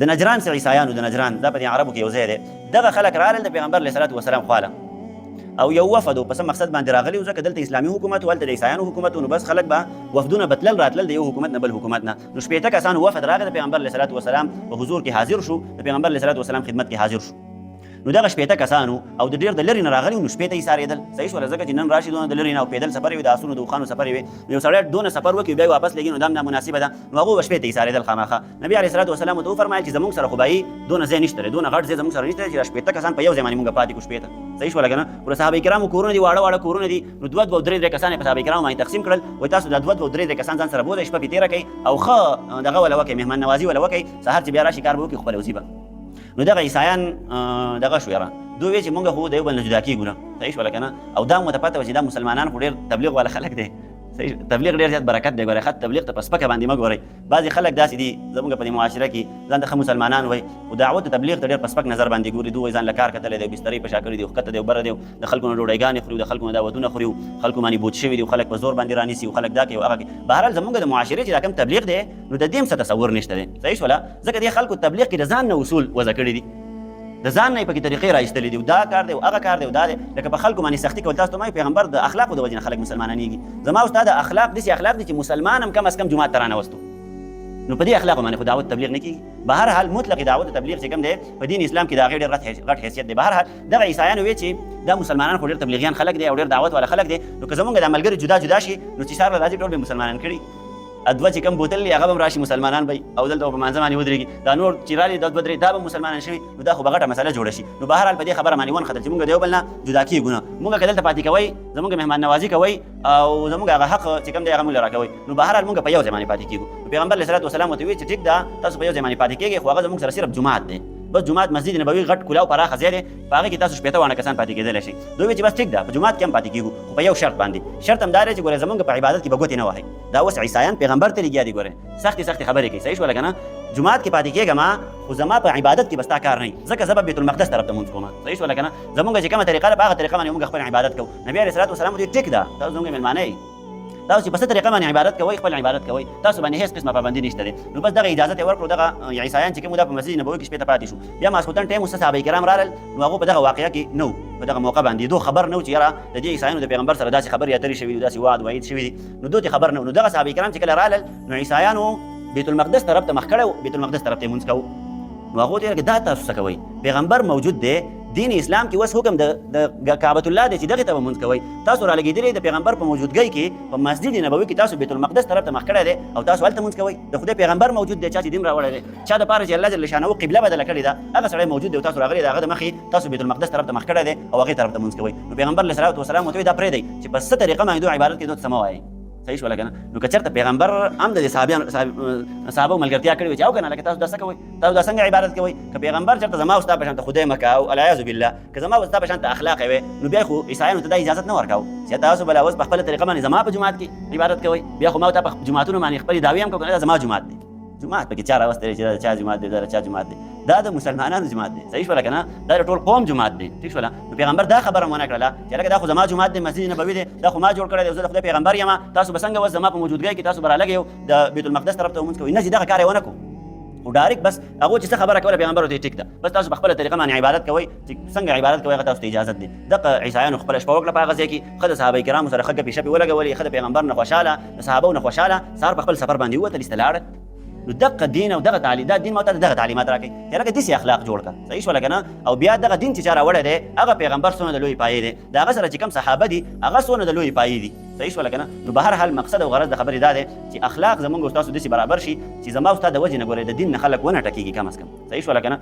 د نجران څخه عیسایانو د نجران دا په دې عربو کې یو ځای دی دغه خلک رالل د پیغمبر علیه الصلاة والسلام خواله او یو وفد په څه مقصد باندې راغلي ځکه دلته اسلامي حکومت او هلته د عیسایانو حکومت نو بس خلک به وفدونه به تلل راتلل د یو حکومت نه بل حکومت نه نو شپېته کسانو وفد راغی د پیغمبر علیه الصلاة والسلام په حضور کې حاضر شو د پیغمبر علیه الصلاة والسلام خدمت کې حاضر شو نو دغه شپېته کسانو او د ډېر د لرې نه راغلي نو شپېته یې څارېدل صحیح شوله ځکه چې نن راشي دونه د لرې نه او پیدل سفر وي د آسونو د اوښانو سفر وي نو یو سړی دونه سفر وکړي بیا واپس لګي نو دا هم نامناسبه ده نو هغو به شپېته یې څارېدل خامخا نبي علیه الصلاة والسلام ورته وفرمایل چې زموږ سره خو به دونه ځای نشته دی دونه غټ ځای زموږ سره نشته چې دا شپېته کسان په یو ځای باندې مونږ پاتې کړو شپېته صحیح شوله که نه ور صحابه کرامو کورونه دي واړه واړه کورونه دي نو دوه دوه درې درې کسان یې په صحابه کرامو باندې تقسیم کړل وایي تاسو دا دوه دوه درې درې کسان ځان سره بولئ شپه پې تېره کوئ او ښه دغه وله وکئ مهمان نوازي وله وکئ سهار چې بیا راشي کار به وکړي خپله وځي به نو دغه عیسایان دغه شو یاره دوی وایي چې مونږ خو د یو بل نه جدا کېږو نه صحیح شوله که نه او دا مو ته پته وه چې دا مسلمانان خو ډېر تبلیغ والا خلک دی صحیح تبلیغ ډېر زیات برکت دی ګورئ ښه تبلیغ ته په سپکه باندې مه ګورئ بعضې خلک داسې دي زموږ په دې معاشره کې ځان ته ښه مسلمانان وایي خو دعوت تبلیغ ته ډېر په سپک نظر باندې ګوري دوی وایي ځان له کار کتلی دی بسترې په شا کړي دي ښکته دی بره دی د خلکو نه ډوډۍ خوري د خلکو نه دعوتونه خوري خلکو باندې بوج شوي دي خلک په زور باندې رانیسي خلک دا کوي او هغه کوي بهرحال زموږ د معاشرې چې دا کوم تبلیغ دی نو د دې هم څه تصور نشته دی صحیح شوله ځکه دې خلکو تبلیغ کې د ځان نه اصول وضع کړي دي د ځان نه یې پکې طریقې را ایستلې دي دا کار دی او هغه کار دی او دا دی لکه په خلکو باندې سختي کول تاسو ته وایي پیغمبر د اخلاقو د وجې نه خلک مسلمانانېږي زما او ستا د اخلاق داسې اخلاق دي چې مسلمان هم کم از کم جومات ته رانوستو نو په دې اخلاقو باندې خو دعوت تبلیغ نه کېږي بهرحال مطلق دعوت تبلیغ چې کوم دی په دین اسلام کې د هغې ډېر غټ حیثیت دی بهرحال دغه عیسایانو وایي چې دا مسلمانان خو ډېر تبلیغیان خلک دی او ډېر دعوت والا خلک دی نو که زموږ د ملګري جدا جدا شي نو چې سهار راځي ټول به مسلمانان کړي ادوه چې کوم بوتل هغه به هم راشي مسلمانان به او دلته په مانځه باندې ودرېږي دا نور چې رالي دا دوه درې دا به مسلمانان شوي نو دا خو به غټه مسله جوړه شي نو بهرحال په دې خبره باندې ونښتل چې موږ د یو بل نه جدا کېږو نه موږ که دلته پاتې کوئ زموږ مهمان نوازي کوئ او زموږ هغه حق چې کوم دی هغه موږ له راکوئ نو بهرحال موږ په یو ځای باندې پاتې کېږو پیغمبر علیه الصلاة والسلام ورته وویل چې ټیک ده تاسو په یو ځای باندې پاتې کېږئ خو هغه زموږ سره صرف جومات دی بس جومات مسجد نبوي غټ کلاو پراخه ځای دی په هغې کې تاسو شپېته واړه کسان پاتې کېدلی شئ دوی وایي چې بس ټیک ده په جومات کې هم پاتې کېږو خو په یو شرط باندې شرط هم دا دی چې ګورئ زموږ په عبادت کې به ګوتې نه وهئ دا اوس عیسایان پیغمبر ته لګیا دي ګورئ سختې سختې خبرې کوي صحیح شوله که نه جومات کې پاتې کېږم خو زما په عبادت کې به ستا کار نه وي ځکه زه به بیت المقدس طرف ته لمونځ کوم صحیح شوله که نه زموږ چې کومه طریقه ده په هغه طریقه باندې موږ خپل عبادت کوو نبي علیه الصلاة والسلام ورته ټیک ده تاسو زموږ مېلمانه یئ تاسو چې په څه طریقه باندې عبادت کوئ خپل عبادت کوئ تاسو باندې هېڅ قسمه پابندي نشته دی نو بس دغه اجازت یې ورکړو دغه عیسایان چې کوم دا په مسجد نبوي کې شپېته پاتې شو بیا ماسخوتن ټایم وروسته صحابه کرام رالل نو هغو په دغه واقعه کې نه په دغه موقع باندې دو خبر نه و چې یاره د دې عیسایانو د پیغمبر سره داسې خبرې اترې شوي دي داسې وعد وعید شوي دي نو دوی ته خبر نه و نو دغه صحابه کرام چې کله رالل نو عیسایانو بیت المقدس طرف ته مخ کړی بیت المقدس طرف ته یې لمونځ کوو نو هغو ته یې دا تاسو څه کوئ پیغمبر موجود دی دین اسلام کې اوس حکم د کعبة الله دی چې دغې ته به لمونځ کوئ تاسو رالګېدلي د پیغمبر په موجودګۍ کې په مسجد نبوي کې تاسو بیت المقدس طرف ته مخ کړی دی او تاسو هلته لمونځ کوئ د خدای پیغمبر موجود دی چا چې دین راوړی دی چا دپاره چې الله جل شانه قبله بدله کړې ده هغه سړی موجود دی او تاسو راغلي د هغه د مخې تاسو بیت المقدس طرف ته مخ کړی دی او هغې طرف ته لمونځ کوئ نو پیغمبر علیه الصلاة والسلام ورته وایي دا پرېږدئ چې په څه طریقه باندې دوی عبادت کوي دوی ته څه مه وایئ صحیح شوله که نه نو که چېرته پیغمبر هم د صحابو ملګرتیا کړې وي چې او که نه لکه تاسو دا څه کوئ تاسو دا څنګه عبادت کوئ که پیغمبر چېرته زما او ستا په شانته خدای مه کوه او العیاذ بالله که زما او ستا په شانته اخلاق یې وی نو بیا خو عیسایانو ته دا اجازت نه ورکوو چې تاسو به لا اوس په خپله طریقه باندې زما په جومات کې عبادت کوئ بیا خو ما ته په جوماتونو باندې خپلې دعوې هم کوو که نه دا زما جومات دی جومات پکې چا راوستی دی چې دا د چا جومات دی دا د چا جومات دی دا د مسلمانانو جومات دی صحیح شوله که نه دا د ټول قوم جومات دی ټیک شوله نو پیغمبر دا خبره هم ونه کړله چې لکه دا خو زما جومات دی مسجد نبوي دی دا خو ما جوړ کړی دی زه د خدای پیغمبر یم تاسو به څنګه اوس زما په موجودګۍ کې تاسو به رالګئ د بیت المقدس طرف ته لمونځ کوئ نه چې دغه کار یې ونه کړو او ډایرکټ بس هغو چې څه خبره کوله پیغمبر ورته ټیک ده بس تاسو په خپله طریقه باندې عبادت کوئ چې څنګه عبادت کوئ هغه تاسو ته اجازت دی دغه عیسایانو خپله شپه وکړه په هغه ځای کې ښه د صحابه کرامو سره ښه ګپې شپې ولګولې ښه د پیغمبر نه خوشحاله د صحابو نه خوشحاله سهار په خپل سفر باندې ووتل ایسته لاړل نو دغه دین او دغه تعلیم دا دین ما ته دغه تعلیمات راکوي چې لکه داسې اخلاق جوړ کړه صحیح شوله که نه او بیا دغه دین چې چا راوړی دی هغه پیغمبر څونه د لوی پایې دی د هغه سره چې کوم صحابه دي هغه څونه د لوی پایې دي صحیح شوله که نه نو بهرحال مقصد او غرض د خبرې دا دی چې اخلاق زموږ او ستاسو داسې برابر شي چې زما او ستا د وجې نه ګورئ د دین نه خلک ونه ټکېږي کم از کم صحیح شوله که نه